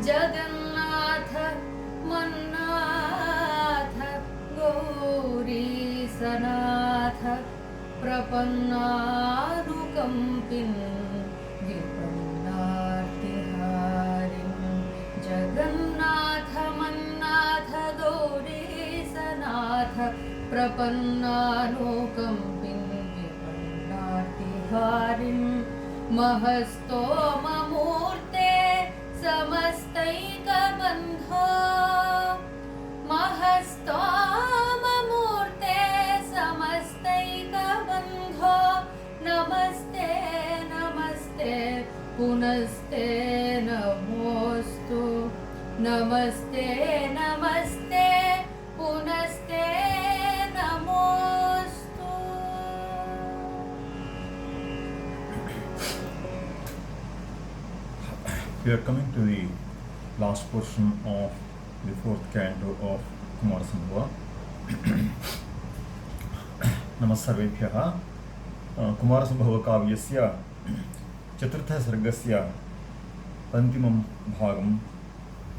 जगन्नाथ मन्नाथ गौरीसनाथ प्रपन्नानुकम्पिन् विपन्नार्तिहारिन् जगन्नाथ मन्नाथ गौरीसनाथ प्रपन्नानुकम्पिन् विपन्नार्तिहारिन् महस्तोममूर्ते समस्तैकबन्धो महस्तोममूर्ते समस्तैकबन्धो नमस्ते नमस्ते पुनस्ते नमोऽस्तु नमस्ते नमस्ते पुनस्ते नमोऽस्तु. We are coming to the last portion of the fourth canto of Kumarasambhava. नमस्सर्वेभ्यः. कुमारसम्भवकाव्यस्य चतुर्थसर्गस्य अन्तिमं भागम्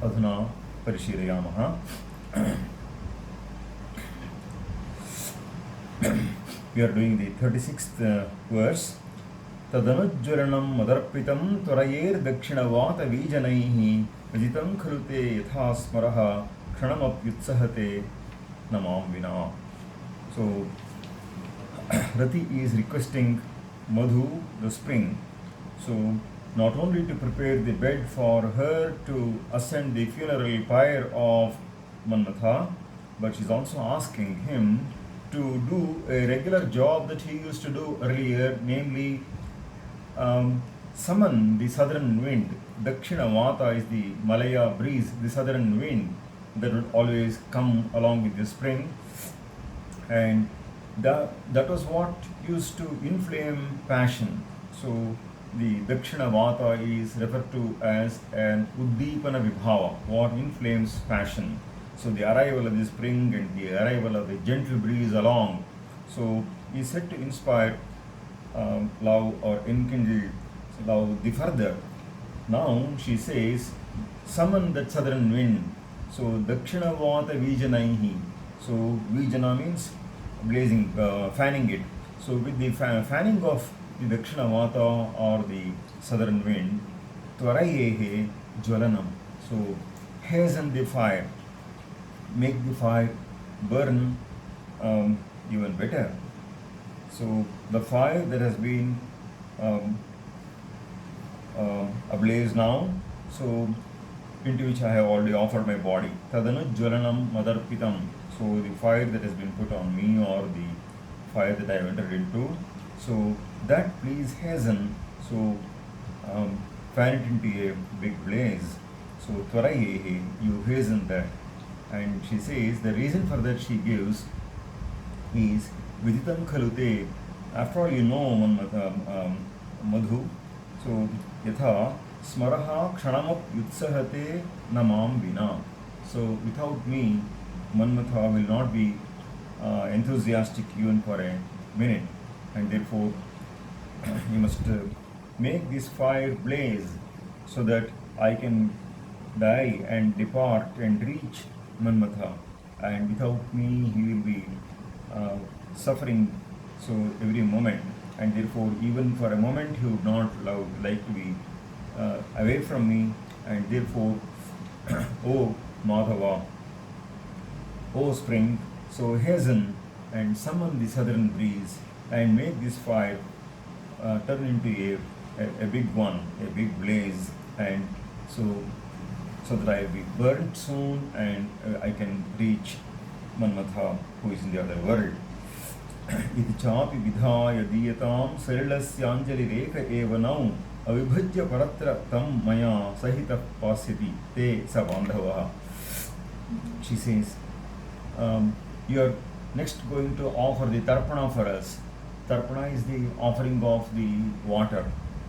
अधुना परिशीलयामः. We are doing the 36th verse. तदनुज्वलनं मदर्पितं त्वरयेर्दक्षिणवातवीजनैः विजितं खलु ते यथा स्मरः क्षणमप्युत्सहते न मां विना. So Rati is requesting Madhu, the spring, so not only to prepare the bed for her to ascend the funeral pyre of Manmatha, but she's also asking him to do a regular job that he used to do earlier, namely summon the southern wind. Dakshina Vata is the Malaya breeze, the southern wind that would always come along with the spring, and that was what used to inflame passion. So the Dakshina Vata is referred to as an Uddipana Vibhava, what inflames passion. So the arrival of the spring and the arrival of the gentle breeze along, so is said to inspire love or enkindle love the further. Now she says, summon that southern wind. So Dakshina Vata Vijanaihi. So Vijana means blazing, fanning it. So with the fanning of the Dakshina Vata or the southern wind, Tvarayehe Jwalanam. So hasten the fire, make the fire burn even better. So the fire that has been ablaze now, so into which I have already offered my body. Tadanu Jwalanam Madarpitam. So the fire that has been put on me, or the fire that I have entered into, so that please hasten, so fan it into a big blaze. So Tvarayehe, you hasten that. And she says the reason for that she gives is Viditam Khalute. After all, you know Madhu. So Yatha Smaraha Kshanamap Yutsahate Namam Vina. So without me, Manmatha will not be enthusiastic even for a minute, and therefore you must make this fire blaze so that I can die and depart and reach Manmatha, and without me he will be suffering so every moment, and therefore even for a moment he would not like to be away from me, and therefore O Madhava, O spring, so hasten and summon the southern breeze and make this fire turn into a big one, a big blaze, and so that I will be burnt soon and I can reach Manmatha, who is in the other world. Iti chapi vidhaya diyatam sarilasyanjali rekha evanau avibhajya paratra tam maya sahita pasyati te sabandhavaha. She says, you are next going to offer the tarpana for us. Tarpana is the offering of the water.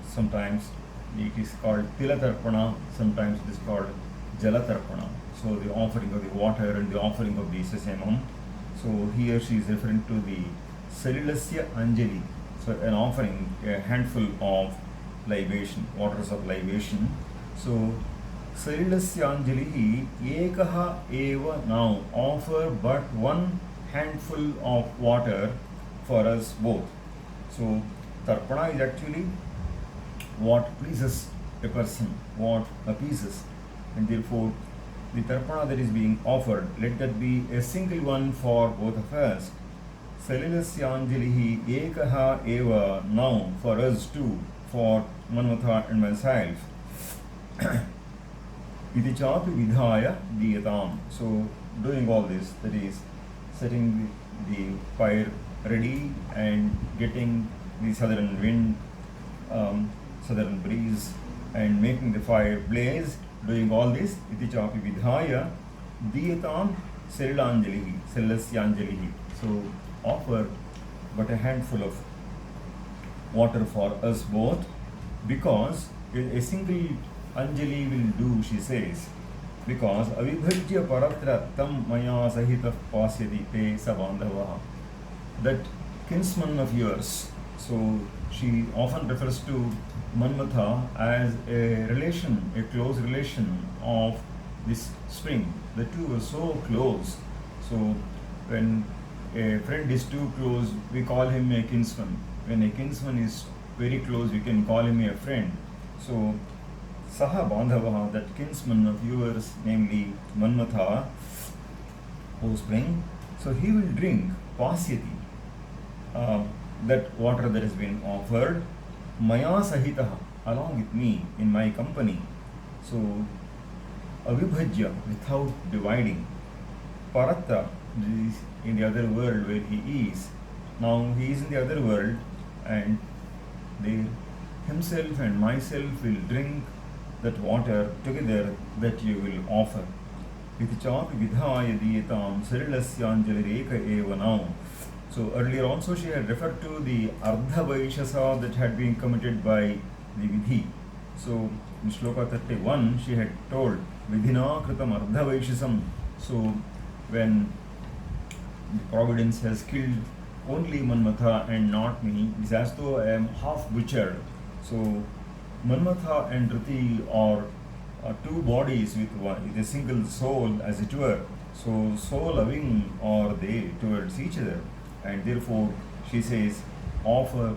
Sometimes it is called Tila Tarpana, sometimes it is called Jala Tarpana. So the offering of the water and the offering of the sesamam. So here she is referring to the Salilasya Anjali. So an offering, a handful of libation, waters of libation. So Sarilasyanjalihi ekaha eva now offer but one handful of water for us both. So Tarpana is actually what pleases a person, what appeases, and therefore the Tarpana that is being offered, let that be a single one for both of us. Salilasyanjalihi ekaha eva now for us too, for Manmatha and myself. Iti chapi vidhaya diyatam. So doing all this, that is setting the fire ready and getting the southern wind, southern breeze, and making the fire blaze, doing all this, iti chapi vidhaya diyatam salilanjalihi, salilasyanjalihi. So offer but a handful of water for us both, because a single Anjali will do, she says, because avibhajya paratra tam maya sahita pasyati te sabandhavaha, that kinsman of yours. So she often refers to Manmatha as a relation, a close relation of this spring. The two are so close. So when a friend is too close, we call him a kinsman. When a kinsman is very close, we can call him a friend. So Saha Bandhavaha, that kinsman of yours, namely Manmatha, O spring, so he will drink Pasyati, that water that has been offered, Maya Sahitaha, along with me, in my company. So Avibhajya, without dividing, Paratta, is in the other world where he is. Now he is in the other world, and there himself and myself will drink that water together that you will offer. Iti chapi vidhaya diyatam sarilasyanjalireka eva now. So earlier also she had referred to the Ardha Vaishasa that had been committed by the Vidhi. So in Shloka 31 she had told Vidhina Kritam Ardha Vaishasam. So when the Providence has killed only Manmatha and not me, it's as though I am half butchered. So Manmatha and Rati are two bodies with a single soul, as it were. So loving are they towards each other, and therefore she says, offer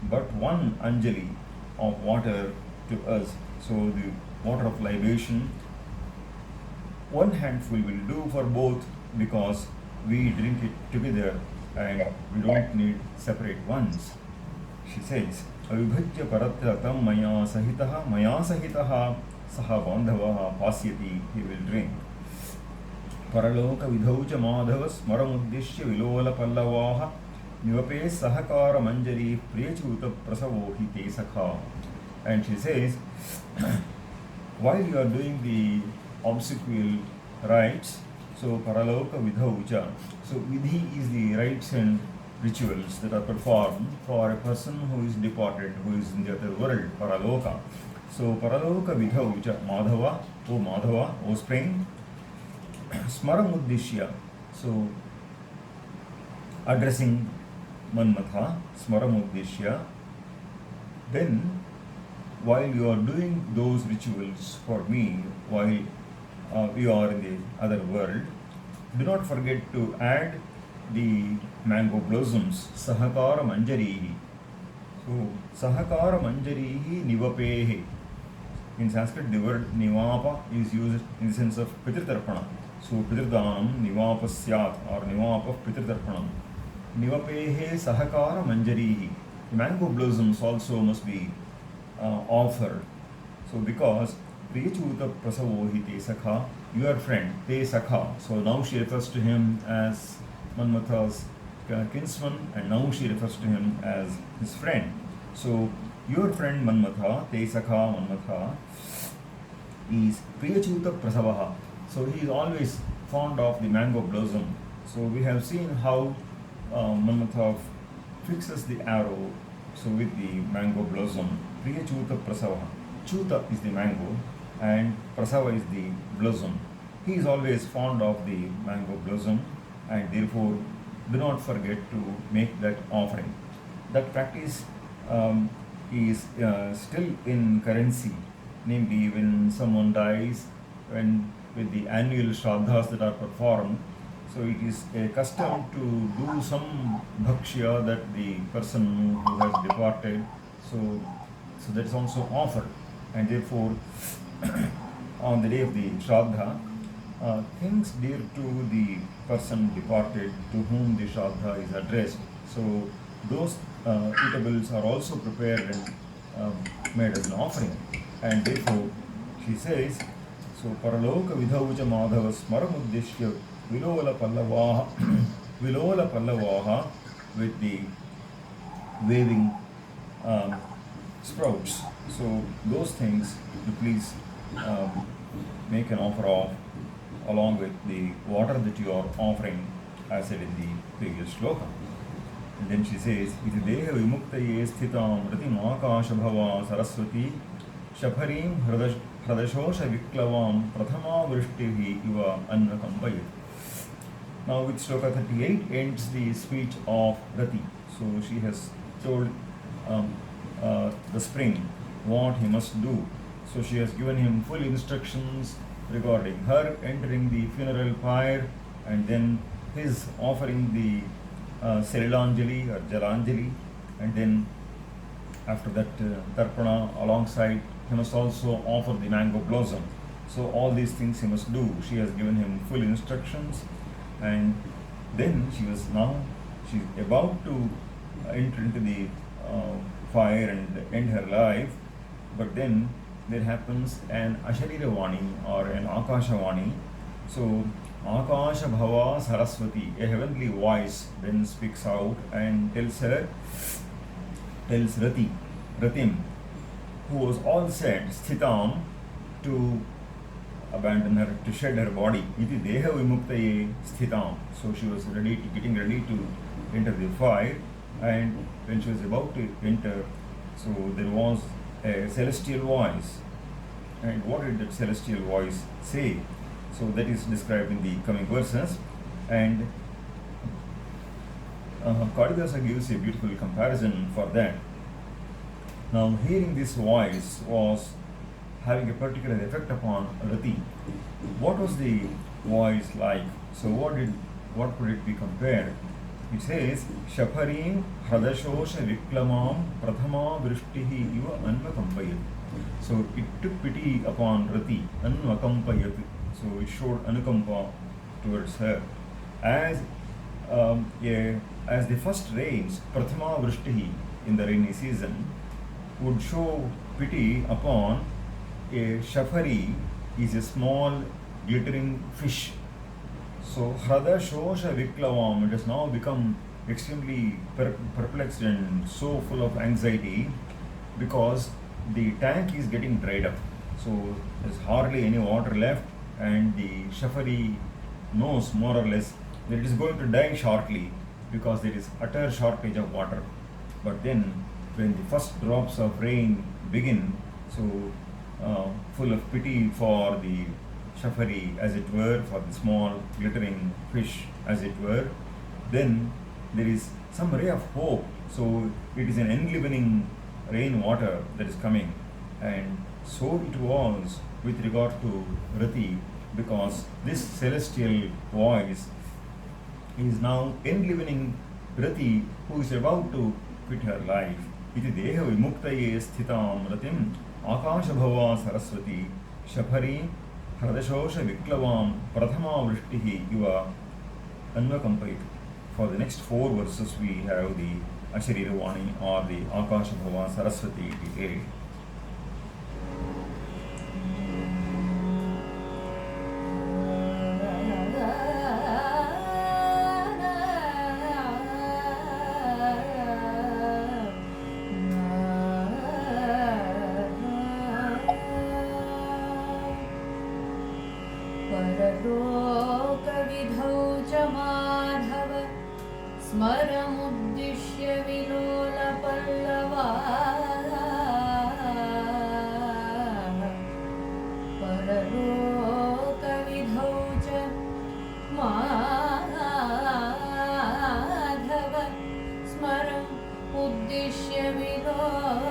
but one Anjali of water to us. So the water of libation, one handful will do for both, because we drink it together and we don't need separate ones. She says, Avibhajya paratra tam maya sahitaha saha bandhavaha pasyati, he will drink. Paraloka vidhaucha madhava smaramuddishya vilola pallavaha nivape sahakara manjari priyachuta prasavohi te sakha. And she says, while you are doing the obsequial rites, so paraloka vidhaucha, so vidhi is the rites and rituals that are performed for a person who is departed, who is in the other world, paraloka. So paraloka vidhaucha Madhava, O spring, smaramuddishya, so addressing Manmatha, smaramuddishya, then while you are doing those rituals for me, while you are in the other world, do not forget to add the mango blossoms, Sahakara Manjarihi. So, Sahakara Manjarihi Nivapehe. In Sanskrit, the word Nivapa is used in the sense of Pitritarpana. So, Pitridhanam Nivapa Syat, or Nivapa Pitritarpanam. Nivapehe Sahakara Manjarihi. The mango blossoms also must be offered. So, because Priyachuta Prasavohi Te Sakha, your friend, Te Sakha. So, now she refers to him as Manmatha's kinsman, and now she refers to him as his friend. So, your friend Manmatha, Te Sakha Manmatha, is Priyachuta Prasavaha. So, he is always fond of the mango blossom. So, we have seen how Manmatha fixes the arrow, so with the mango blossom. Priyachuta Prasavaha. Chuta is the mango, and Prasava is the blossom. He is always fond of the mango blossom, and therefore do not forget to make that offering. That practice is still in currency namely when someone dies, when with the annual shraddhas that are performed. So it is a custom to do some bhakshya that the person who has departed, so that is also offered, and therefore on the day of the shraddha, things dear to the person departed to whom the shraddha is addressed. So those eatables are also prepared and made as an offering, and therefore she says, so paraloka vidhauja madhava smaramuddishya vilola pallavaha vilola pallavaha, with the waving sprouts. So those things you please make an offer of, along with the water that you are offering, as said in the previous shloka. And then she says, iti deha vimuktaye sthitam ratim akashabhava saraswati shapharim hradashosha viklavam prathama vrishtihi iva annakampayat. Now with shloka 38 ends the speech of Rati. So she has told the spring what he must do. So she has given him full instructions regarding her entering the funeral pyre, and then his offering the Salilanjali or Jalanjali, and then after that Tarpana alongside, he must also offer the mango blossom. So all these things he must do. She has given him full instructions, and then she's about to enter into the fire and end her life, but then there happens an Asharirvani or an Akashavani. So Akasha Bhava Saraswati, a heavenly voice, then speaks out and tells Ratim, who was all set, Sthitam, to abandon her, to shed her body. Iti deha vimuktaye sthitam. So she was getting ready to enter the fire, and when she was about to enter, so there was a celestial voice. And what did that celestial voice say? So that is described in the coming verses. And Kalidasa gives a beautiful comparison for that. Now, hearing this voice was having a particular effect upon Rati. What was the voice like? So what could it be compared? It says, Shapharim hradashosha viklamam prathama vrishtihi iva anvakampayat. So it took pity upon Rati, anvakampayat. So it showed anukampa towards her. As the first rains, prathama vrishtihi, in the rainy season, would show pity upon a shafari, is a small glittering fish. So Hrada Shosha Viklavam, it has now become extremely perplexed and so full of anxiety, because the tank is getting dried up. So there's hardly any water left, and the Shafari knows more or less that it is going to die shortly because there is utter shortage of water. But then when the first drops of rain begin, so full of pity for the Shafari, as it were, for the small glittering fish, as it were, then there is some ray of hope. So it is an enlivening rain water that is coming. And so it was with regard to Rati, because this celestial voice is now enlivening Rati, who is about to quit her life. Iti deha vimuktaye sthitam ratim akashabhava saraswati shapari hradashosha viklavam prathama vrishtihi iva anvakampayat. For the next 4 verses we have the Asharirvani or the Akashabhava Saraswati detailed. परलोकविधौ च माधव स्मरमुद्दिश्य विलोलपल्लवाः परलोकविधौ च माधव स्मरमुद्दिश्य विलोलपल्लवाः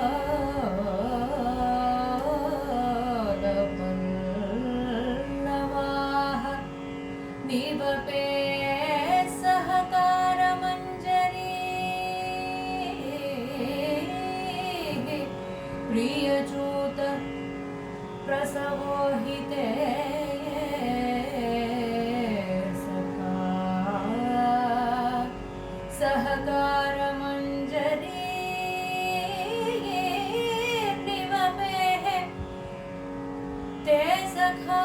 प्रियच्युत प्रसवो हि ते सखा सहकारमञ्जरी निवपेः ते सखा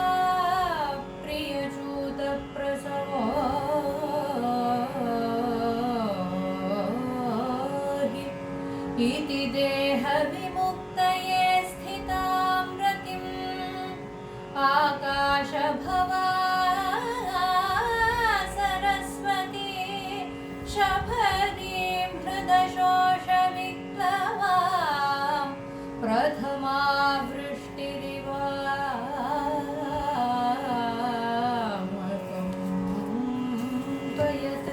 प्रियच्युत प्रसवो हि इति देहविमुक्तये स्थितां रतिम् आकाशभवा सरस्वती शबरीं हृदशोषविप्लवां प्रथमा वृष्टिरिव कंपयत्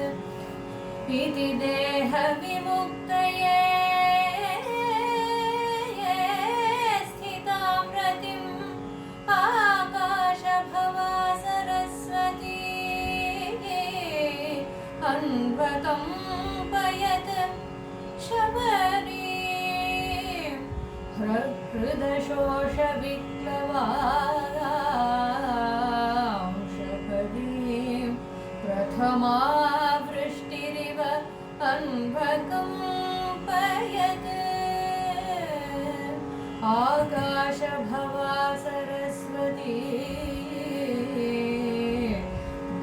इति देहविमुक्तये स्थितां रतिम् आकाशभवा सरस्वती अन्वकम्पयत् शबरीं हृदशोषविप्लवां शबरीं प्रथमा वृष्टिरिव अन्वकम्पयत् आकाशभवा Saraswati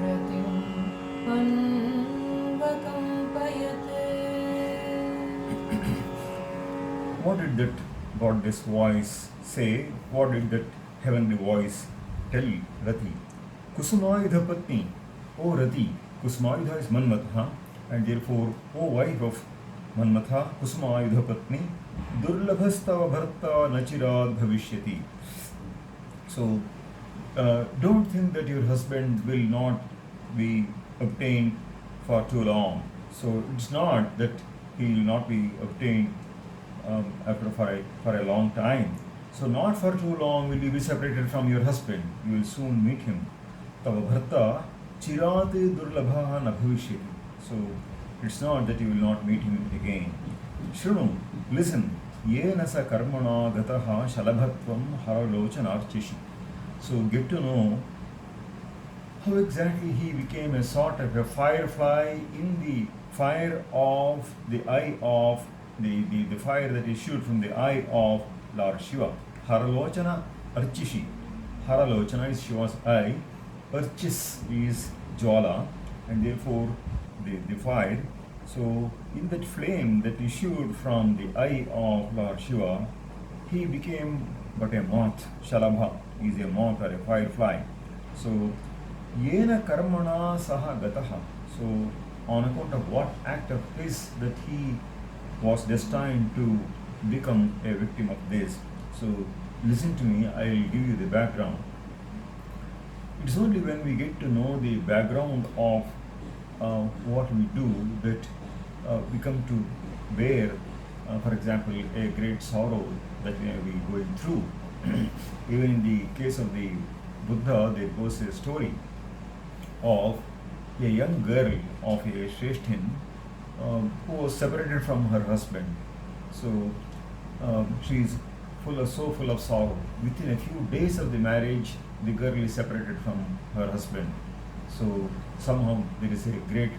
रतिम् अन्वकम्पयत्. What did that goddess voice say? What did that heavenly voice tell Rati? Kusumayudha Patni, O Rati, Kusumayudha is Manmatha, and therefore, O wife of Manmatha, Kusumayudha Patni, Durlabhastava Bharta Nachirad Bhavishyati. So, don't think that your husband will not be obtained for too long. So, it's not that he will not be obtained for a long time. So, not for too long will you be separated from your husband. You will soon meet him. Tava Bharta Chirat Durlabha na Bhavishyati. So, it's not that you will not meet him again. Shrunu, listen. Yena sa karmana gataha shalabhatvam haralochanarchishi. So get to know how exactly he became a sort of a firefly in the fire of the eye of the fire that issued from the eye of Lord Shiva. Haralochana Archishi. Haralochana is Shiva's eye. Archis is Jwala, and therefore the fire. So, in that flame that issued from the eye of Lord Shiva, he became but a moth. Shalabha is a moth or a firefly. So, Yena karmana saha gataha. So, on account of what act of his that he was destined to become a victim of this. So, listen to me, I will give you the background. It's only when we get to know the background of what we do that we come to bear, for example, a great sorrow that we may be going through. Even in the case of the Buddha, there goes a story of a young girl of a Shresthin who was separated from her husband. So she is so full of sorrow. Within a few days of the marriage, the girl is separated from her husband. So somehow there is a great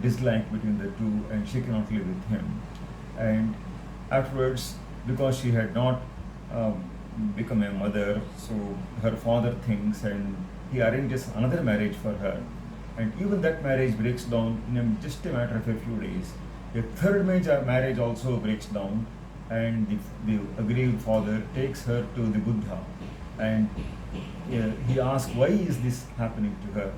dislike between the two, and she cannot live with him. And afterwards, because she had not become a mother, so her father thinks, and he arranges another marriage for her. And even that marriage breaks down in just a matter of a few days. A third marriage also breaks down, and the aggrieved father takes her to the Buddha, and he asks, why is this happening to her?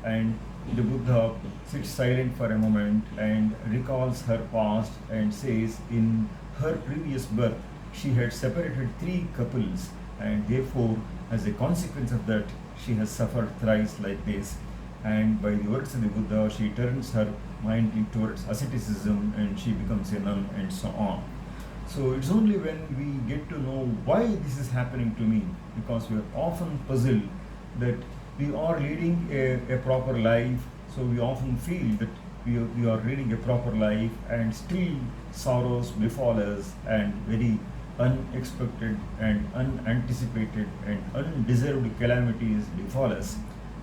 And the Buddha sits silent for a moment and recalls her past and says, in her previous birth, she had separated 3 couples, and therefore, as a consequence of that, she has suffered thrice like this. And by the words of the Buddha, she turns her mind towards asceticism and she becomes a nun, and so on. So it's only when we get to know why this is happening to me, because we are often puzzled that we are leading a proper life. So we often feel that we are leading a proper life, and still sorrows befall us, and very unexpected and unanticipated and undeserved calamities befall us.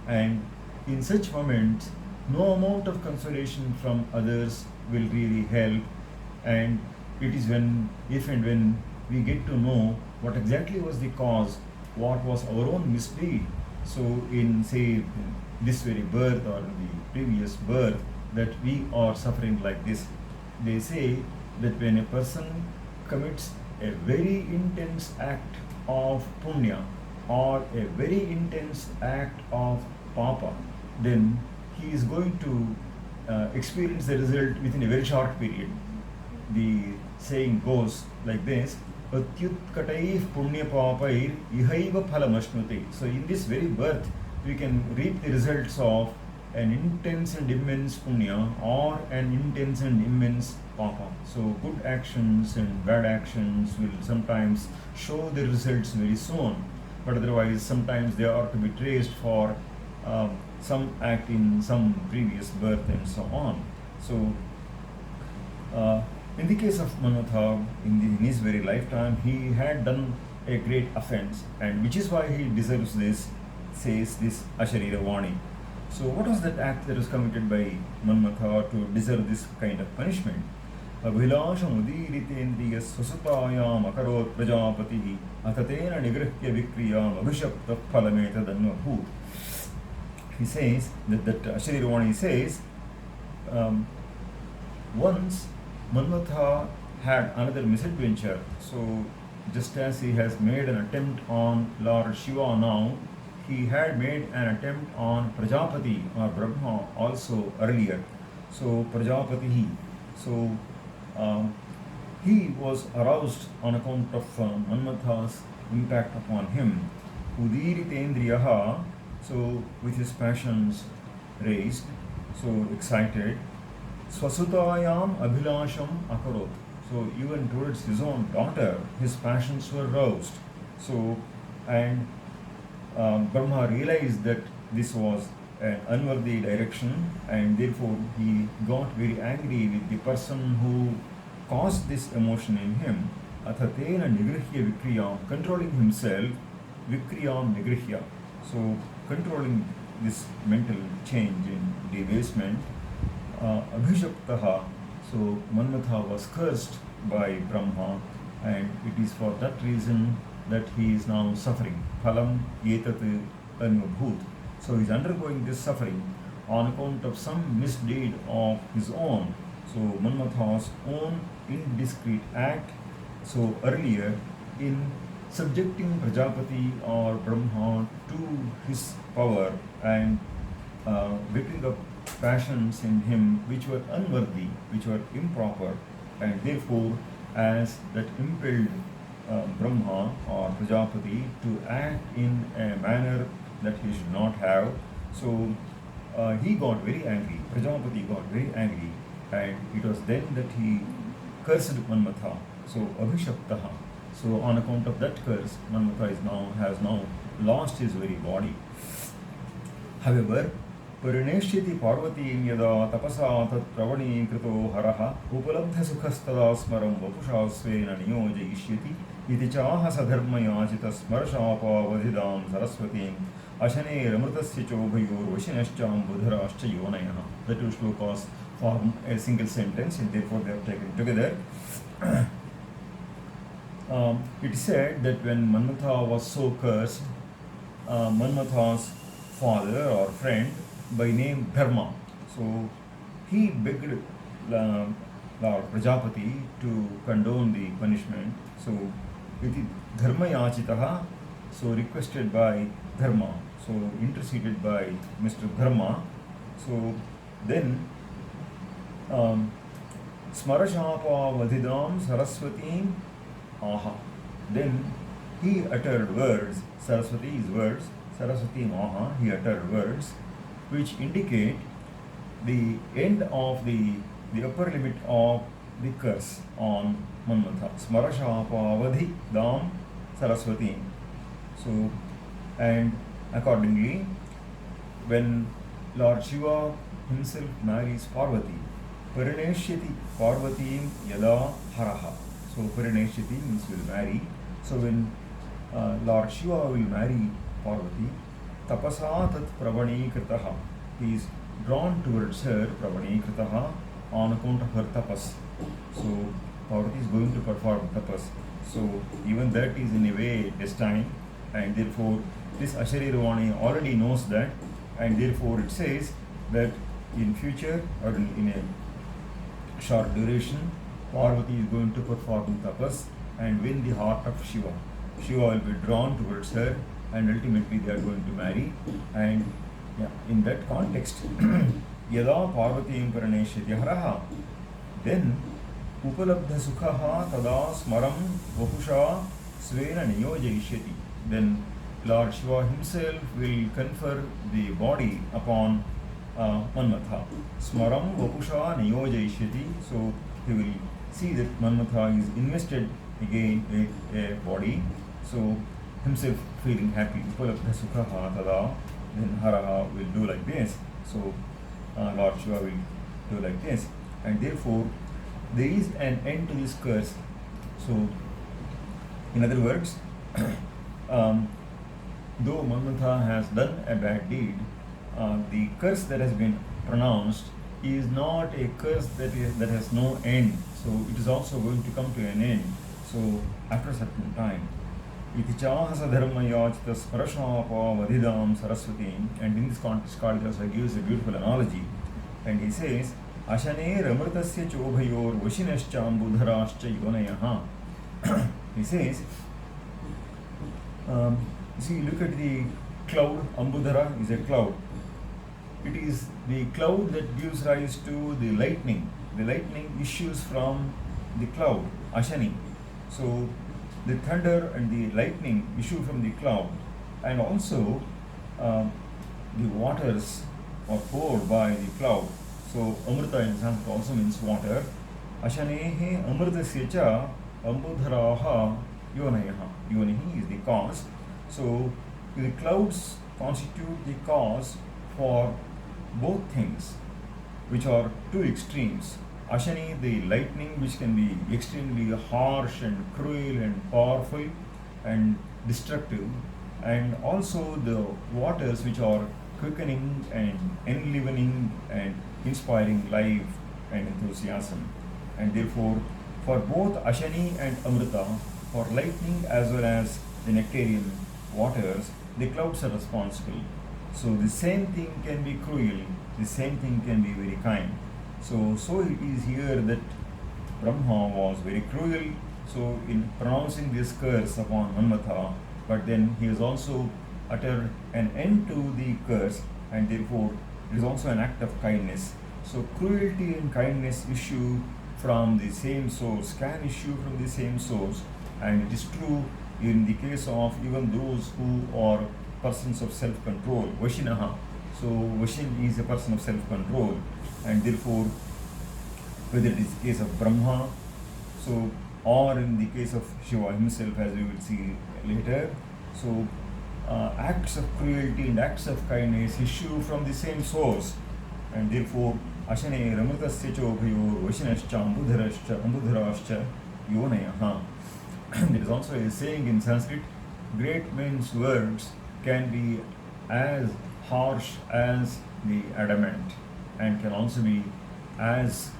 And in such moments, no amount of consolation from others will really help. And it is when, if and when we get to know what exactly was the cause, what was our own misdeed. So, in say this very birth or the previous birth, that we are suffering like this. They say that when a person commits a very intense act of punya or a very intense act of papa, then he is going to experience the result within a very short period. The saying goes like this: Atyutkataih punyapapair ihaiva phalamashnute. So in this very birth, we can reap the results of an intense and immense punya or an intense and immense papa. So good actions and bad actions will sometimes show the results very soon, but otherwise sometimes they are to be traced for some act in some previous birth and so on. So in the case of Manmatha, in his very lifetime, he had done a great offense, and which is why he deserves this, says this Asharira Vani. So what was that act that was committed by Manmatha to deserve this kind of punishment? Abhilashamudiritendriya susutayam akarot prajapatihi atatena nigrihya vikriyam abhishapta phalametadannabhut. He says that Asharira Vani says, once Manmatha had another misadventure. So just as he has made an attempt on Lord Shiva now, he had made an attempt on Prajapati or Brahma also earlier. So Prajapati, so he was aroused on account of Manmatha's impact upon him. Udiritendriyaha, so with his passions raised, so excited. Swasutayam abhilasham akarot. So even towards his own daughter, his passions were roused. So, and Brahma realized that this was an unworthy direction, and therefore he got very angry with the person who caused this emotion in him. Athatena nigrihya vikriyam, controlling himself, vikriyam nigrihya. So controlling this mental change in debasement. Abhishaptaha, so Manmatha was cursed by Brahma, and it is for that reason that he is now suffering. Phalam etat anubhut. So he is undergoing this suffering on account of some misdeed of his own. So Manmatha's own indiscreet act. So earlier, in subjecting Prajapati or Brahma to his power and whipping up passions in him which were unworthy, which were improper, and therefore as that impelled Brahma or Prajapati to act in a manner that he should not have. So he got very angry, Prajapati got very angry, and it was then that he cursed Manmatha. So Abhishaptaha. So on account of that curse, Manmatha has now lost his very body. However, परिणेष्यति पार्वतीं यदा तपसा तत्प्रवणीकृतो हरः उपलब्धसुखस्तदा स्मरं वपुषा स्वेन नियोजयिष्यति इति चाह सधर्मयाचितस्मरशापावधिदां सरस्वतीम् अशनेरमृतस्य चोभयोर्वशिनश्चाम्बुधराश्च योनयः. The two shlokas form a single sentence, and therefore they are taken together. It is said that when Manmatha was so cursed, Manmatha's father or friend by name Dharma, so he begged Lord Prajapati to condone the punishment. So iti Dharma yachitaha, so requested by Dharma, so interceded by Mr. Dharma. So then Smarashapa vadidam Saraswatim aha. Then he uttered words, Saraswati's words, Saraswati Maha, he uttered words which indicate the end of the upper limit of the curse on Manmatha. Smarashapavadhi Dam Saraswati. So, and accordingly, when Lord Shiva himself marries Parvati, Parineshyati Parvatim Yada Haraha. So Parineshati means will marry. So when Lord Shiva will marry Parvati, tapasa tat pravanikritaha, he is drawn towards her pravanikritaha on account of her tapas. So Parvati is going to perform tapas. So even that is in a way destined, and therefore this Asharirvani already knows that, and therefore it says that in future or in a short duration, Parvati is going to perform tapas and win the heart of Shiva. Shiva will be drawn towards her, and ultimately they are going to marry. And yeah, in that context, Yada Parvati Paraneshati Haraha, then Upalabdha Sukhaha Tada Smaram Vapusha Svena Niyojayishyati. Then Lord Shiva himself will confer the body upon Manmatha. Smaram Vapusha Niyojayishyati. So he will see that Manmatha is invested again with a body. So himself feeling happy. Upalabdha Sukhaha Tada. Then Haraha will do like this. So Lord Shiva will do like this. And therefore there is an end to this curse. So in other words, though Manmatha has done a bad deed, the curse that has been pronounced is not a curse that has no end. So it is also going to come to an end. So after a certain time, iti chahasa dharmayachita sparashapa vadidam saraswati. And in this context, Kalidasa gives a beautiful analogy, and he says, Ashane ramritasya chobhayor vashinashchambudharascha yonayaha. He says, see, look at the cloud. Ambudhara is a cloud. It is the cloud that gives rise to the lightning. The lightning issues from the cloud, Ashani. So the thunder and the lightning issue from the cloud, and also the waters are poured by the cloud. So Amrita in Sanskrit also means water. Ashanehe Amritasya cha Ambudharaha Yonayaha. Yonihi is the cause. So the clouds constitute the cause for both things, which are two extremes. Ashani, the lightning, which can be extremely harsh and cruel and powerful and destructive, and also the waters, which are quickening and enlivening and inspiring life and enthusiasm. And therefore, for both Ashani and Amrita, for lightning as well as the nectarian waters, the clouds are responsible. So the same thing can be cruel, the same thing can be very kind. So it is here that Brahma was very cruel, so in pronouncing this curse upon Manmatha, but then he has also uttered an end to the curse, and therefore it is also an act of kindness. So cruelty and kindness issue from the same source, can issue from the same source, and it is true in the case of even those who are persons of self-control, Vashinaha. So Vashin is a person of self-control, and therefore whether it is the case of Brahma, so or in the case of Shiva himself, as we will see later, so acts of cruelty and acts of kindness issue from the same source, and therefore Ashane Ramritasya chobhayor Vashinascha Ambudharascha Yonayaha. There is also a saying in Sanskrit, great men's words can be as harsh as the adamant, and can also be as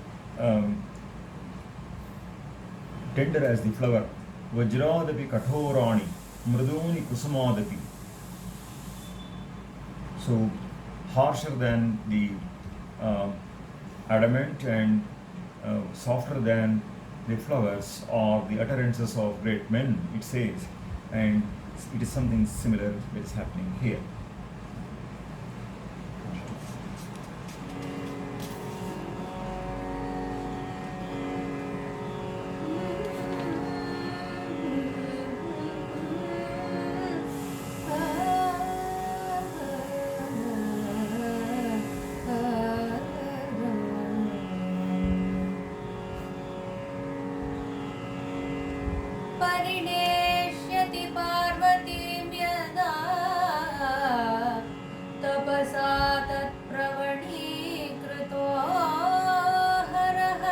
tender as the flower. Vajradapi kathorani mriduni kusumadapi. So harsher than the adamant and softer than the flowers are the utterances of great men, it says, and it is something similar that is happening here. परिणेष्यति पार्वतीं यदा तपसा तत्प्रवणीकृतो हरः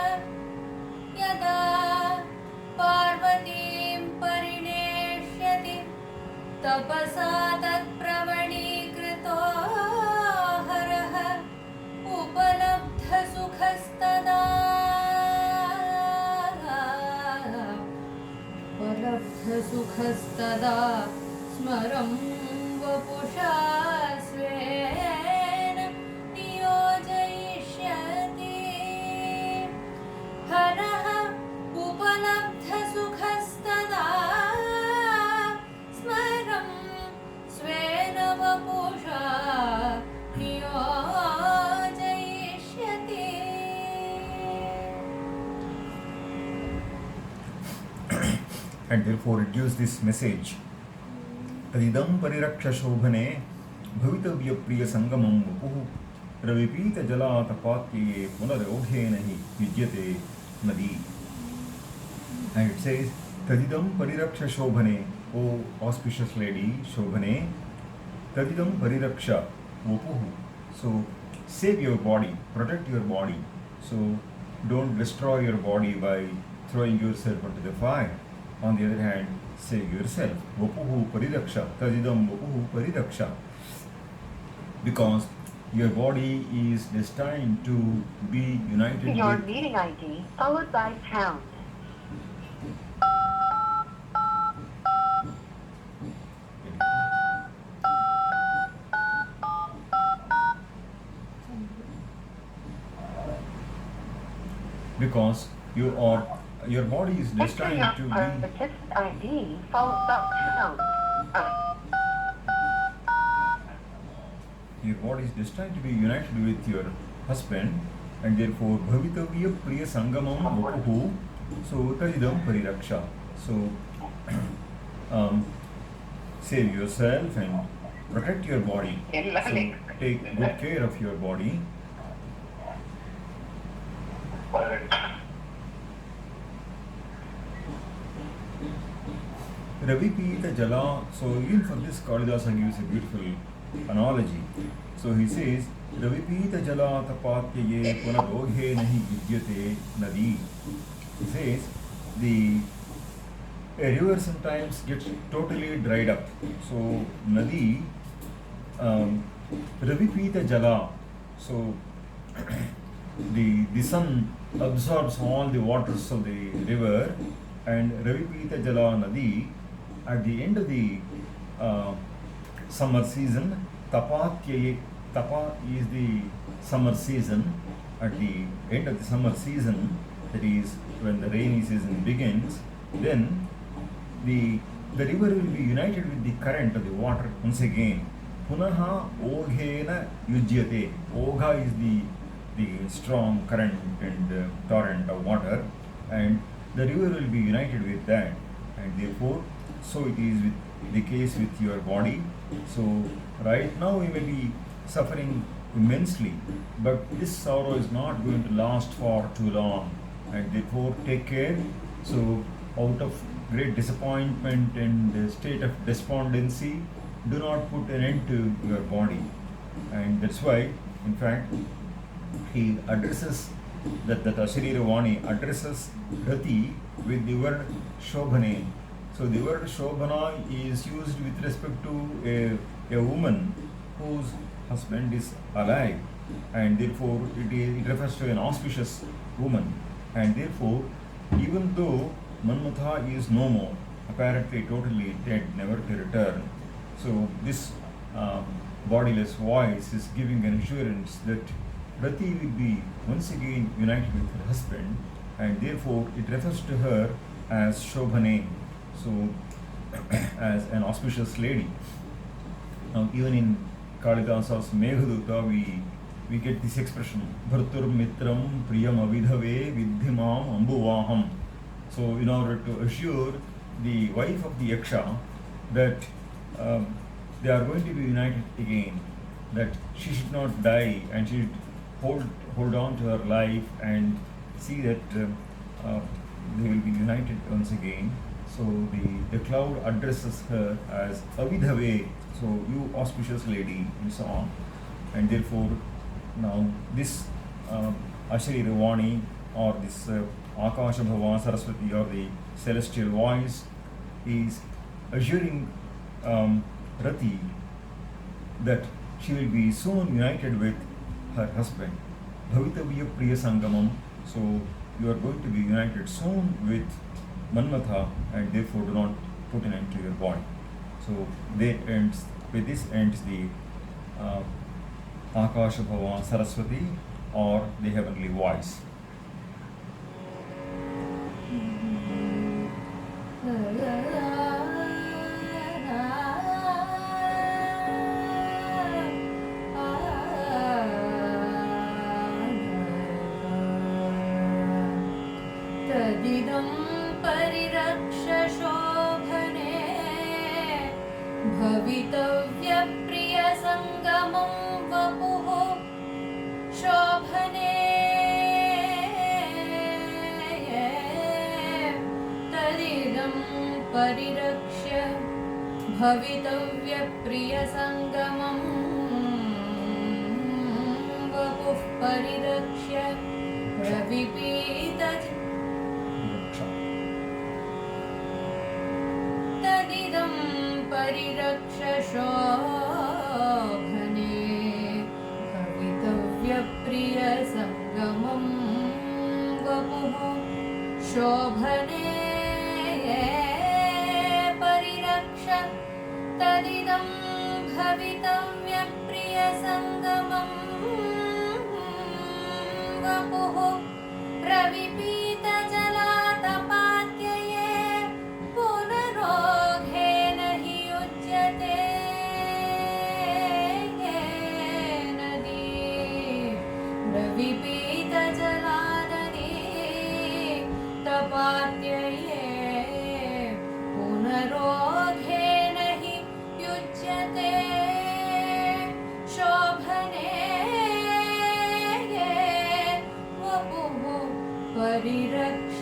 यदा उपलब्धसुखस्तदा स्मरं वपुषा स्वेन नियोजयिष्यति हरः उपलब्धसुखस्तदा स्मरं स्वेन वपुषा नियोजयिष्यति. And therefore it gives this message. तदिदं परिरक्ष शोभने भवितव्य प्रिय संगमं वपुः रविपीत जलातपात्ये पुनरोघेन हि युज्यते नदी. And it says तदिदं परिरक्ष शोभने, O auspicious lady शोभने, तदिदं परिरक्ष वपुः. So save your body, protect your body. So don't destroy your body by throwing yourself into the fire. On the other hand, save yourself. Vapuhu pariraksha. Tadidam vapuhu pariraksha. Because your body is destined to be united Your with... meeting ID followed by pound. Because your body is Enter destined your to be... participant ID followed by pound. Your body is destined to be united with your husband, and therefore bhavitavya priya sangamam vapuhu. So tadidam pariraksha. So save yourself and protect your body. So take good care of your body. Ravipita Jala. So even for this, Kalidasa gives a beautiful analogy. So he says, Ravipita Jala tapatyaye punaroghe nahi vidyate nadi. He says a river sometimes gets totally dried up. So nadi, Ravipita Jala. So the sun absorbs all the waters of the river, and Ravipita Jala Nadi, at the end of the summer season, Tapatyaye, Tapa is the summer season. At the end of the summer season, that is when the rainy season begins, then the river will be united with the current of the water once again. Punaha oghena yujyate. Ogha is the strong current and torrent of water, and the river will be united with that, and therefore so it is with the case with your body. So right now you may be suffering immensely, but this sorrow is not going to last for too long, and therefore take care. So out of great disappointment and a state of despondency, do not put an end to your body. And that's why, in fact, he addresses that Asharira Vani addresses Rati with the word Shobhane. So the word Shobhana is used with respect to a woman whose husband is alive, and therefore it refers to an auspicious woman. And therefore, even though Manmatha is no more, apparently totally dead, never to return, so this bodiless voice is giving an assurance that Rati will be once again united with her husband, and therefore it refers to her as Shobhane, so as an auspicious lady. Now even in Kalidasa's Meghaduta we get this expression, Bhartur Mitram Priyam Avidhave Vidhimam Ambuvaham. So in order to assure the wife of the Yaksha that they are going to be united again, that she should not die and she should hold on to her life and see that they will be united once again. So the cloud addresses her as Avidhave, so you auspicious lady, and so on. And therefore now this Asharira Vani, or this Akasha Bhava Saraswati, or the celestial voice, is assuring Rati that she will be soon united with her husband. Bhavitavya Priya Sangamam. So you are going to be united soon with Manmatha, and therefore do not put an end to your body. So with this ends the Akasha Bhava Saraswati, or the heavenly voice. तदिदं परिरक्ष शोभने भवितव्यप्रियसङ्गमं वपुः शोभने तदिदं परिरक्ष्य भवितव्यप्रियसङ्गमं वपुः परिरक्ष्य प्रविपीत तदिदं परिरक्ष शोभने भवितव्यप्रियसङ्गमं वपुः शोभने परिरक्ष तदिदं भवितव्यप्रियसङ्गमं वपुः प्रविपीतजलातपात्यये पुनरोघेन हि युज्यते नदी प्रविपीतजलानदी तपात्यये पुनरोघेन हि युज्यते शोभने वपुः परिरक्ष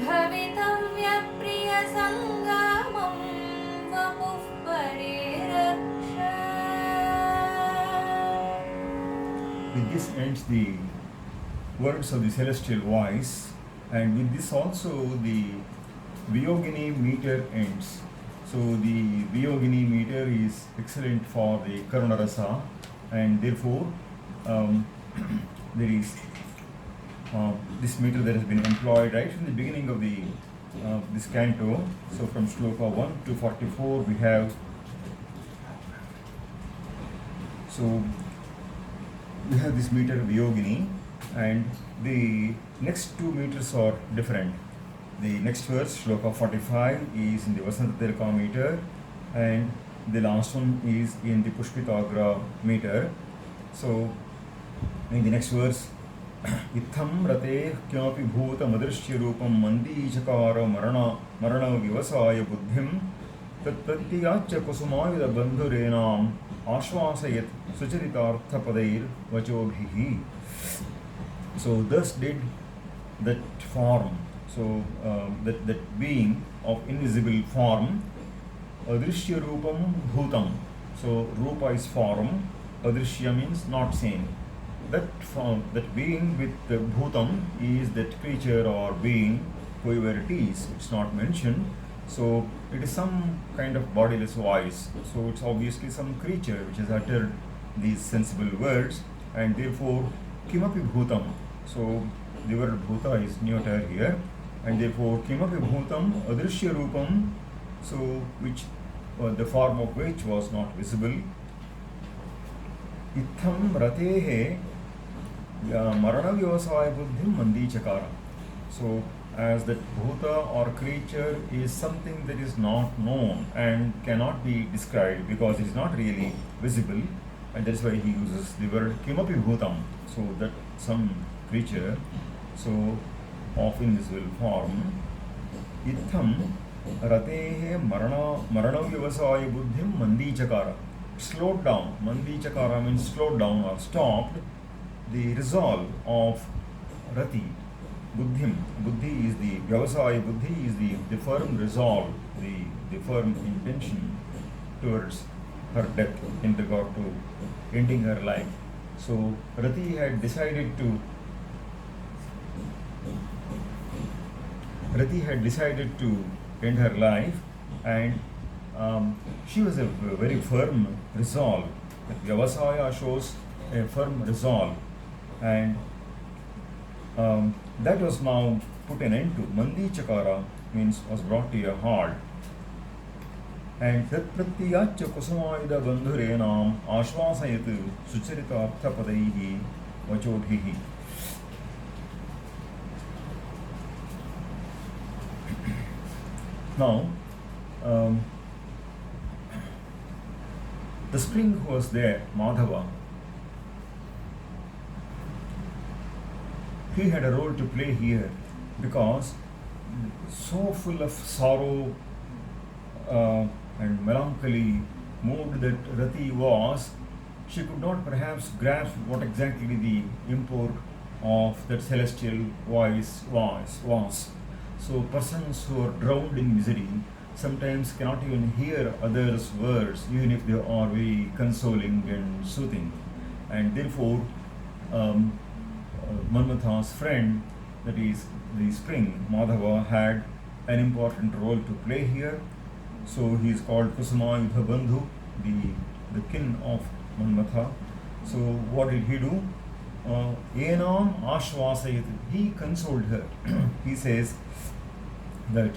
भवितव्यप्रियसङ्गमं वपुः परिरक्ष. With this ends the words of the celestial voice, and with this also the Viyogini meter ends. So the Viyogini meter is excellent for the Karunarasa, and therefore there is this meter that has been employed right from the beginning of the this canto. So from Shloka 1 to 44 we have, so we have this meter Viyogini, and the next two meters are different. The next verse, Shloka 45, is in the Vasantatirka meter, and the last one is in the Pushpitagra meter. So in the next verse, Itham rate kyapi bhuta madrishya rupam mandīchakāra marana vivasāya buddhim tat pratyācya kusumāvida bandhurenām āshvāsayat sucharitartha padair vachobhihi. So thus did that form, so that being of invisible form, adrishya rupam bhutam. So rupa is form, adrishya means not seen. That form, that being with the bhutam is that creature or being, whoever it is, it's not mentioned. So it is some kind of bodiless voice. So it's obviously some creature which has uttered these sensible words, and therefore kimapi bhutam. So the word bhuta is neuter here, and therefore kimapi bhutam adrishya rupam, so which the form of which was not visible. Itham ratehe marana vyavasaya buddhim mandīchakāra. So as that bhuta or creature is something that is not known and cannot be described because it is not really visible, and that's why he uses the word kimapi bhutam. So that some creature, so of invisible form. Itham ratehe marana vyavasaya buddhim mandīchakāra. Slowed down. Mandīchakāra means slowed down or stopped the resolve of rati. Buddhim. Buddhi is the vyavasaya buddhi is the firm resolve, the firm intention towards her death in regard to ending her life. So Rati had decided to end her life, and she was a very firm resolve. Vyavasaya shows a firm resolve, and That was now put an end to. Mandi Chakara means was brought to a halt. And tat pratyachya kusumayuda bandhurenam ashvasayat sucharita arthapadaihi vachobhihi. Now, the spring who was there, Madhava, he had a role to play here because so full of sorrow and melancholy mood that Rati was, she could not perhaps grasp what exactly the import of that celestial voice was. So persons who are drowned in misery sometimes cannot even hear others' words, even if they are very consoling and soothing. And therefore, Manmatha's friend, that is the spring, Madhava, had an important role to play here. So he is called Kusumayudha Bandhu, the kin of Manmatha. So what did he do? Enam Ashvasayat, he consoled her. He says that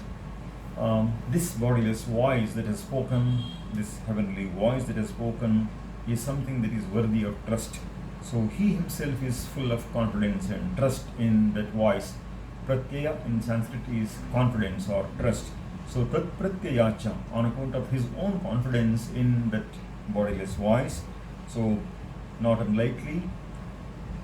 this bodiless voice that has spoken, this heavenly voice that has spoken, is something that is worthy of trust. So he himself is full of confidence and trust in that voice. Pratyaya in Sanskrit is confidence or trust. So tat pratyayacha, on account of his own confidence in that bodiless voice. So not unlikely,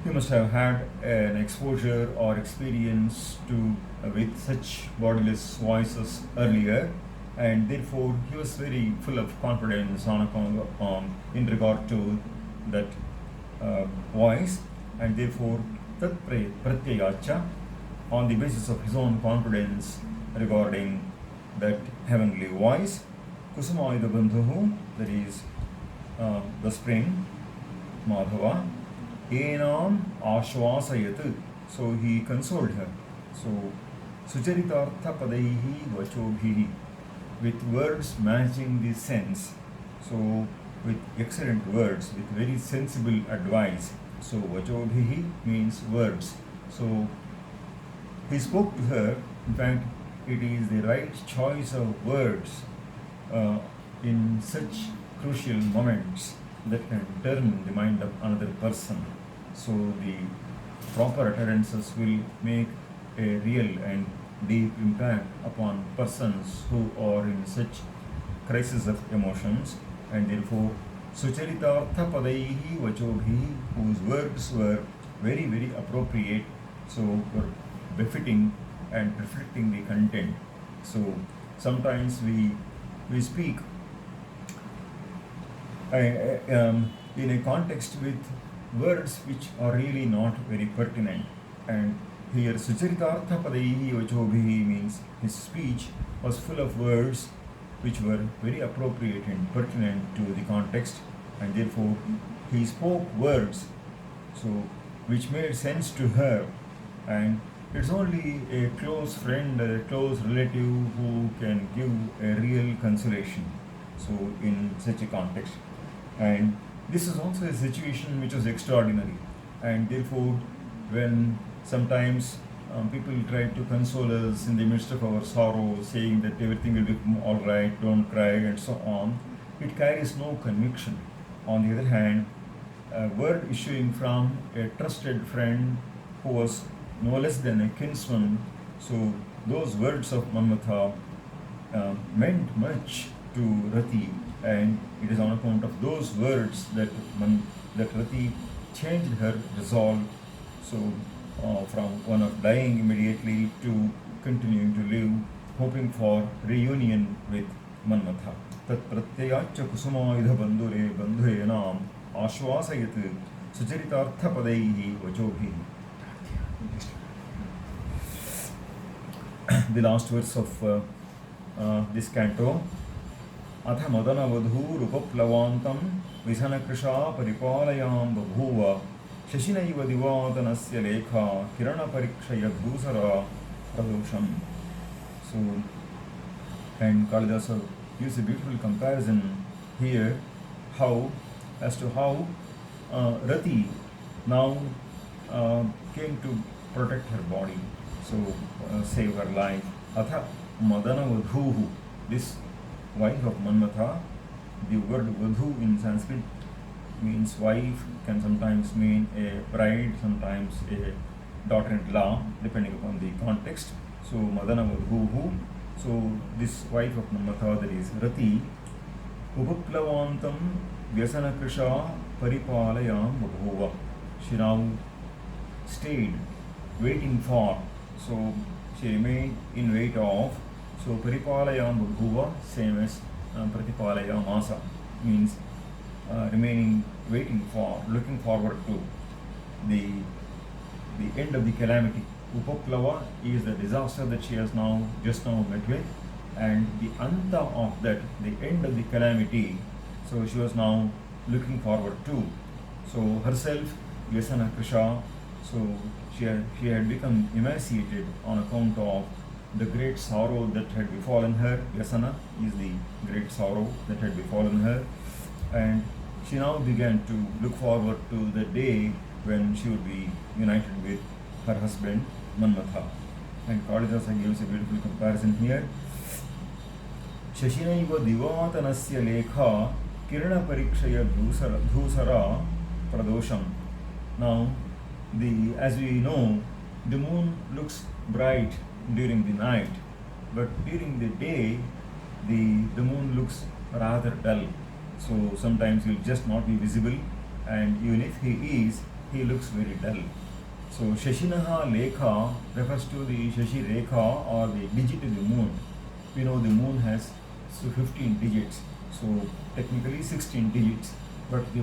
he must have had an exposure or experience to with such bodiless voices earlier, and therefore he was very full of confidence on account in regard to that voice, and therefore tat pratyayacha, on the basis of his own confidence regarding that heavenly voice, Kusumayudha Bandhuhu, that is the spring, Madhava, enam ashvasayat, so he consoled her. So sucharitartha padaihi vachobhihi, with words matching the sense. So with excellent words, with very sensible advice. So vachobhihi means words. So he spoke to her. In fact, it is the right choice of words in such crucial moments that can turn the mind of another person. So the proper utterances will make a real and deep impact upon persons who are in such crisis of emotions, and therefore sucharitartha padaihi vachobhihi, whose words were very, very appropriate, so were befitting and reflecting the content. So sometimes we speak in a context with words which are really not very pertinent. And here sucharitartha padaihi vachobhihi means his speech was full of words which were very appropriate and pertinent to the context, and therefore he spoke words so which made sense to her. And it's only a close friend, a close relative who can give a real consolation, so in such a context. And this is also a situation which was extraordinary, and therefore when sometimes people try to console us in the midst of our sorrow, saying that everything will be all right, don't cry, and so on, it carries no conviction. On the other hand, a word issuing from a trusted friend who was no less than a kinsman, so those words of Manmatha meant much to Rati, and it is on account of those words that Rati changed her resolve, so from one of dying immediately to continuing to live, hoping for reunion with Manmatha. Tat pratyayacha kusumayudha bandhure bandhuenam ashvasayat sucharitartha padaihi vachobhihi. The last verse of this canto. अथ मदनवधूरुपप्लवान्तं विसनकृशा परिपालयां बभूव शशिनैव दिवातनस्य लेखा किरणपरीक्षयधूसरा प्रदोषम्. So, and Kalidasa gives a beautiful comparison here as to how Rati now came to protect her body, so save her life. Atha Madana Vadhuhu, this wife of Manmatha, the word Vadhu in Sanskrit means wife, can sometimes mean a bride, sometimes a daughter-in-law, depending upon the context. So Madana Vadhuhu, so this wife of Manmatha, that is Rati, Upaplavantam Vyasanakrisha Paripalayam Babhuva. She now stayed waiting for, so she remained in wait of, so Paripalayam Babhuva, same as Pratipalaya Masa, means remaining waiting for, looking forward to the end of the calamity. Upaplava is the disaster that she has just now met with, and the anta of that, the end of the calamity, so she was now looking forward to. So herself, Vyasana Krisha, so she had become emaciated on account of the great sorrow that had befallen her. Vyasana is the great sorrow that had befallen her, and she now began to look forward to the day when she would be united with her husband Manmatha. And Kalidasa gives a beautiful comparison here. Shashinaiva divatanasya lekha kirana parikshaya dhusara pradosham. Now, as we know, the moon looks bright during the night, but during the day, the moon looks rather dull. So sometimes he will just not be visible, and even if he is, he looks very dull. So Shashinaha Lekha refers to the Shashi Rekha, or the digit of the moon. We know the moon has 15 digits, so technically 16 digits, but the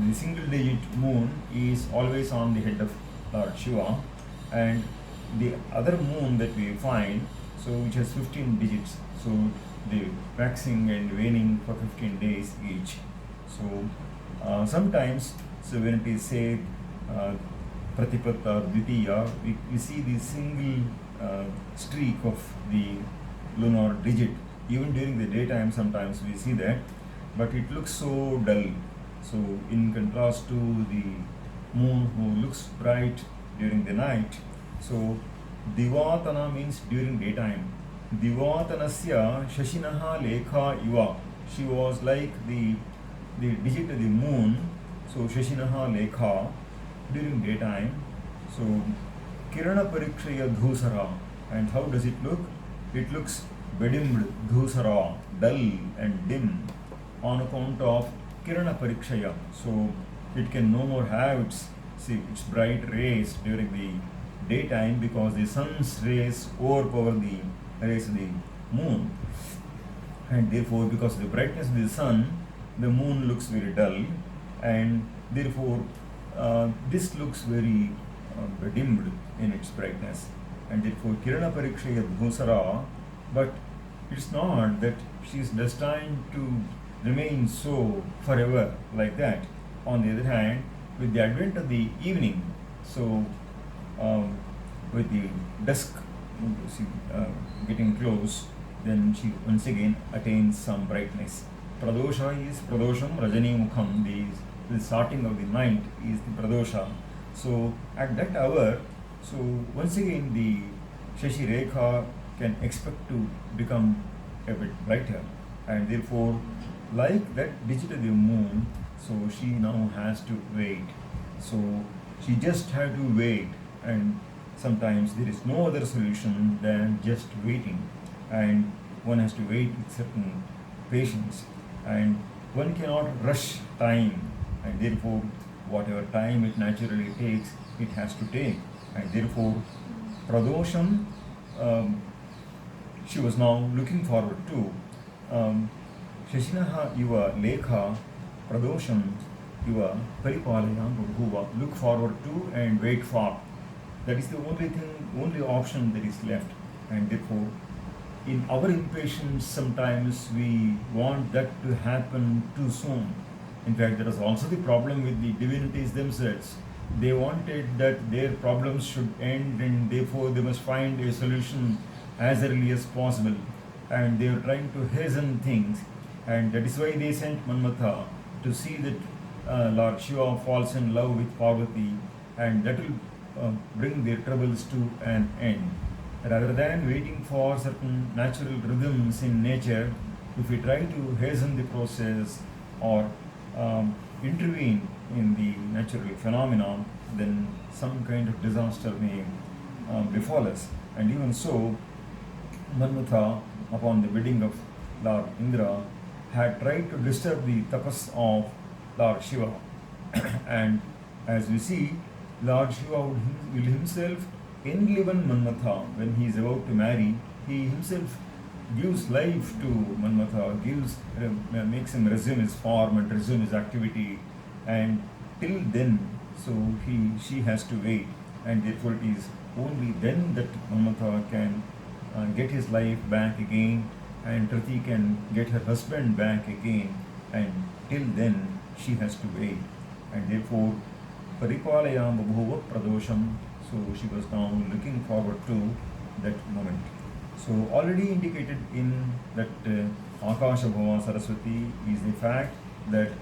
the single digit moon is always on the head of Lord Shiva, and the other moon that we find, so which has 15 digits, so the waxing and waning for 15 days each. So sometimes, so when it is said Pratipat or Dvitiya, we see the single streak of the lunar digit. Even during the daytime sometimes we see that, but it looks so dull. So in contrast to the moon who looks bright during the night, so Divatana means during daytime. Divatanasya Shashinaha Lekha Iva. She was like the digit of the moon, so Shashinaha Lekha during daytime. So Kirana Parikshaya Dhusara. And how does it look? It looks bedimmed, Dhusara, dull and dim on account of Kirana Parikshaya. So it can no more have its bright rays during the daytime because the sun's rays overpower the rays of the moon, and therefore because of the brightness of the sun, the moon looks very dull, and therefore this looks very dimmed in its brightness, and therefore Kirana Parikshaya Dhusara. But it's not that she is destined to remain so forever like that. On the other hand, with the advent of the evening, so with the dusk getting close, then she once again attains some brightness. Pradosha is Pradosham Rajani Mukham. The starting of the night is the Pradosha. So at that hour, so once again the Shashi Rekha can expect to become a bit brighter, and therefore, like that digit of the moon, so she now has to wait. So she just had to wait, and sometimes there is no other solution than just waiting, and one has to wait with certain patience, and one cannot rush time, and therefore whatever time it naturally takes, it has to take, and therefore Pradosham she was now looking forward to. Shashinaha Iva Lekha Pradosham Iva Paripalayam Babhuva. Look forward to and wait for. That is the only option that is left. And therefore, in our impatience, sometimes we want that to happen too soon. In fact, there was also the problem with the divinities themselves. They wanted that their problems should end, and therefore they must find a solution as early as possible. And they were trying to hasten things. And that is why they sent Manmatha to see that Lord Shiva falls in love with Parvati, and that will bring their troubles to an end. Rather than waiting for certain natural rhythms in nature, if we try to hasten the process or intervene in the natural phenomenon, then some kind of disaster may befall us. And even so, Manmatha, upon the bidding of Lord Indra, had tried to disturb the tapas of Lord Shiva. And as we see, Lord Shiva will himself enliven Manmatha when he is about to marry. He himself gives life to Manmatha, makes him resume his form and resume his activity, and till then, so she has to wait, and therefore it is only then that Manmatha can get his life back again, and Triti can get her husband back again, and till then she has to wait, and therefore Paripalayam Babhuva Pradosham. So she was now looking forward to that moment. So already indicated in that Akasha Bhava Saraswati is the fact that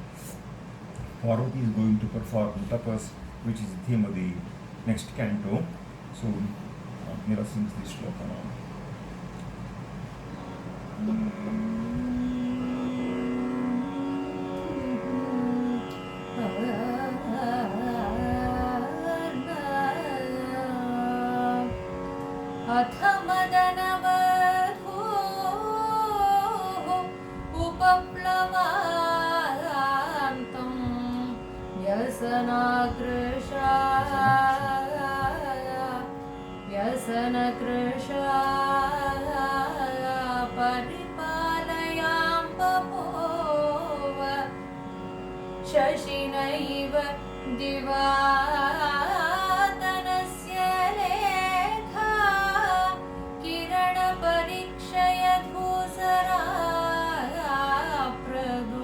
Parvati is going to perform tapas, which is the theme of the next canto. So Mira sings this shloka now. अथ मदनवधूः उपप्लवान्तं व्यसनकृशाय परिपालयां बभूव शशिनैव दिवातनस्य लेखा किरणपरीक्षय धूसरा प्रदोषम्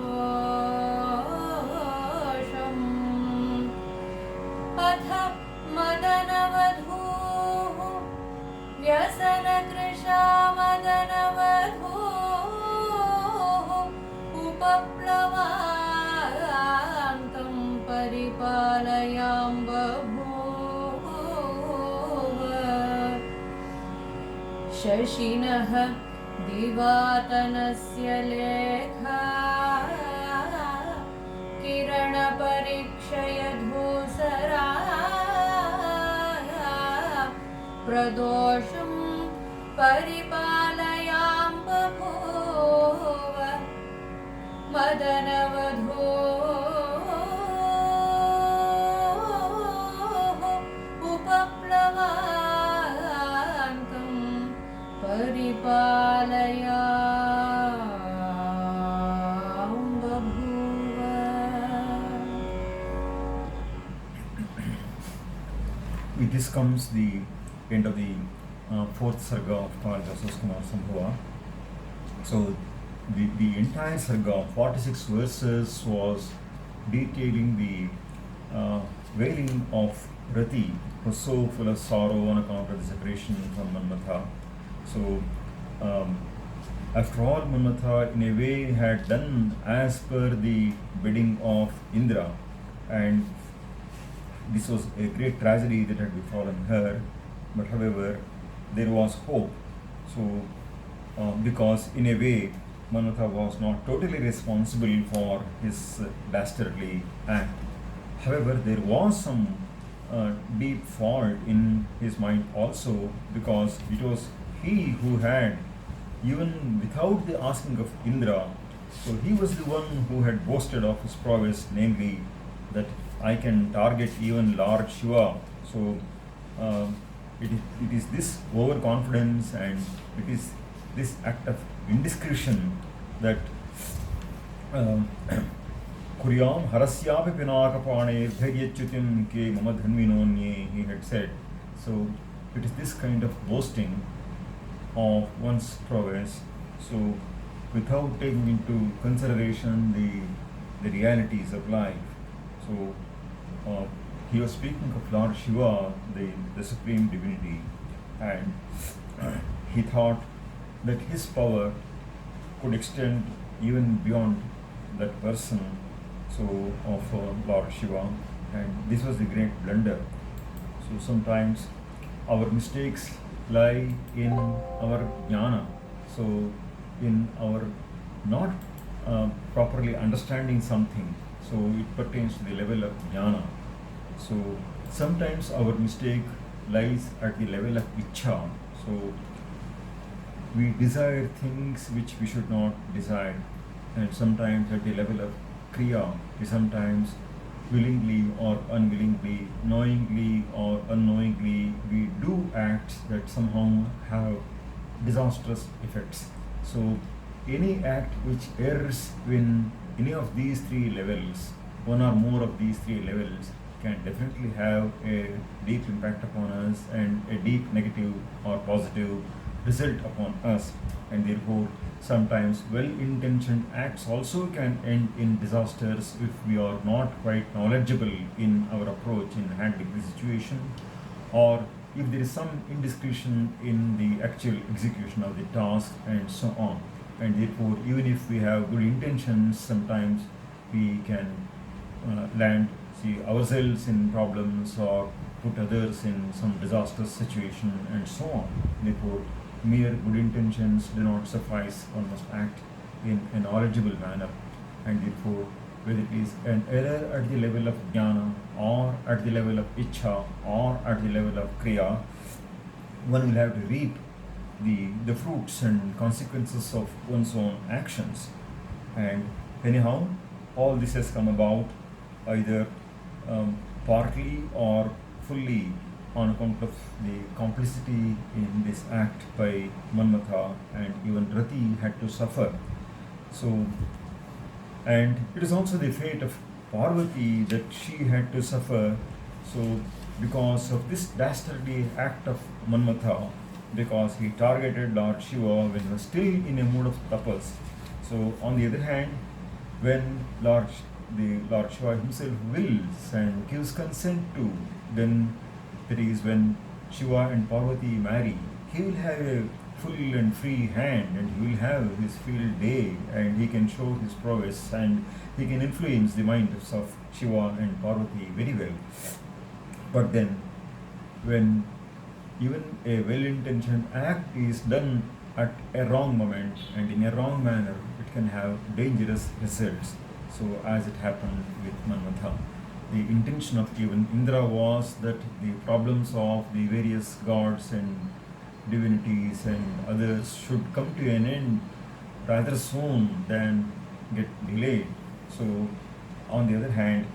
अथ मदनवधूः व्यसनकृशा मदनवधूः उपप्लवान्तं परिपालयां बभूव शशिनः दिवातनस्य लेखा किरणपरीक्षय धूसरा प्रदोषं परिपालयां बभूव मदनवधूः उपप्लवान्तं परिपालयां बभूव. With this comes the end of the fourth sarga of Kalidasa's Kumar Sambhava. So the entire sarga, 46 verses, was detailing the wailing of Rati, who was so full of sorrow on account of the separation from Manmatha. So after all, Manmatha in a way had done as per the bidding of Indra, and this was a great tragedy that had befallen her. But however, there was hope. So because in a way, Manmatha was not totally responsible for his dastardly act. However, there was some deep fault in his mind also, because it was he who had, even without the asking of Indra, so he was the one who had boasted of his prowess, namely that I can target even Lord Shiva. So it is this overconfidence and it is this act of indiscretion that Kuryam harasyapi pinakapane dhairyachyutim ke mama dhanvinonye, he had said. So it is this kind of boasting of one's prowess, so without taking into consideration the realities of life. So he was speaking of Lord Shiva, the supreme divinity, and he thought that his power could extend even beyond that person, so of Lord Shiva, and this was the great blunder. So sometimes our mistakes lie in our jnana. So in our not properly understanding something. So it pertains to the level of jnana. So sometimes our mistake lies at the level of ichha. So we desire things which we should not desire, and sometimes at the level of kriya, we sometimes willingly or unwillingly, knowingly or unknowingly, we do acts that somehow have disastrous effects. So any act which errs in any of these three levels, one or more of these three levels, can definitely have a deep impact upon us and a deep negative or positive result upon us. And therefore sometimes well-intentioned acts also can end in disasters if we are not quite knowledgeable in our approach in handling the situation, or if there is some indiscretion in the actual execution of the task, and so on. And therefore even if we have good intentions, sometimes we can land see ourselves in problems or put others in some disastrous situation, and so on. Therefore mere good intentions do not suffice. One must act in a knowledgeable manner, and therefore whether it is an error at the level of jnana or at the level of ichha or at the level of kriya, one will have to reap the fruits and consequences of one's own actions. And anyhow, all this has come about either partly or fully on account of the complicity in this act by Manmatha, and even Rati had to suffer. So, and it is also the fate of Parvati that she had to suffer. So, because of this dastardly act of Manmatha, because he targeted Lord Shiva when he was still in a mood of tapas. So, on the other hand, when Lord Shiva himself wills and gives consent to, then that is when Shiva and Parvati marry, he will have a full and free hand, and he will have his field day, and he can show his prowess, and he can influence the minds of Shiva and Parvati very well. But then when even a well-intentioned act is done at a wrong moment and in a wrong manner, it can have dangerous results. So as it happened with Manmatha, the intention of even Indra was that the problems of the various gods and divinities and others should come to an end rather soon than get delayed. So on the other hand,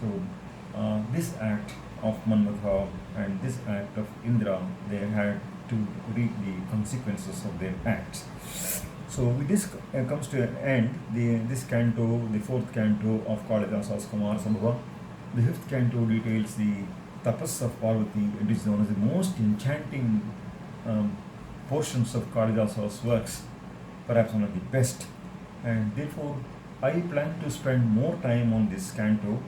so this act of Manmatha and this act of Indra, they had to reap the consequences of their acts. So with this comes to an end this canto, the fourth canto of Kalidasa's Kumar Sambhava. The fifth canto details the tapas of Parvati. It is one of the most enchanting portions of Kalidasa's works, perhaps one of the best. And therefore, I plan to spend more time on this canto.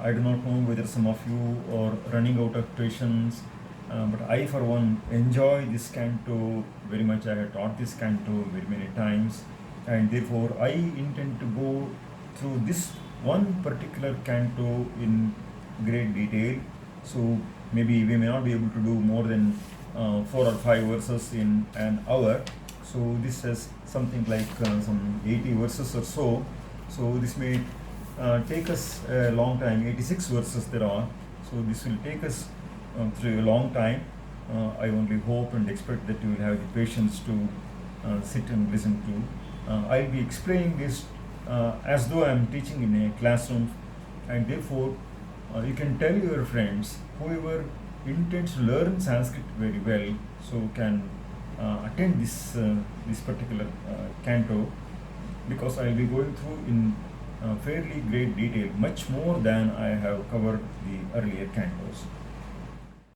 I do not know whether some of you are running out of patience, but I, for one, enjoy this canto very much. I have taught this canto very many times, and therefore I intend to go through this one particular canto in great detail. So maybe we may not be able to do more than 4 or 5 verses in an hour. So this has something like some 80 verses or so. So this may take us a long time. 86 verses there are. So this will take us through a long time. I only hope and expect that you will have the patience to sit and listen to. I'll be explaining this as though I am teaching in a classroom, and therefore you can tell your friends, whoever intends to learn Sanskrit very well, so can attend this particular canto, because I will be going through in fairly great detail, much more than I have covered the earlier cantos.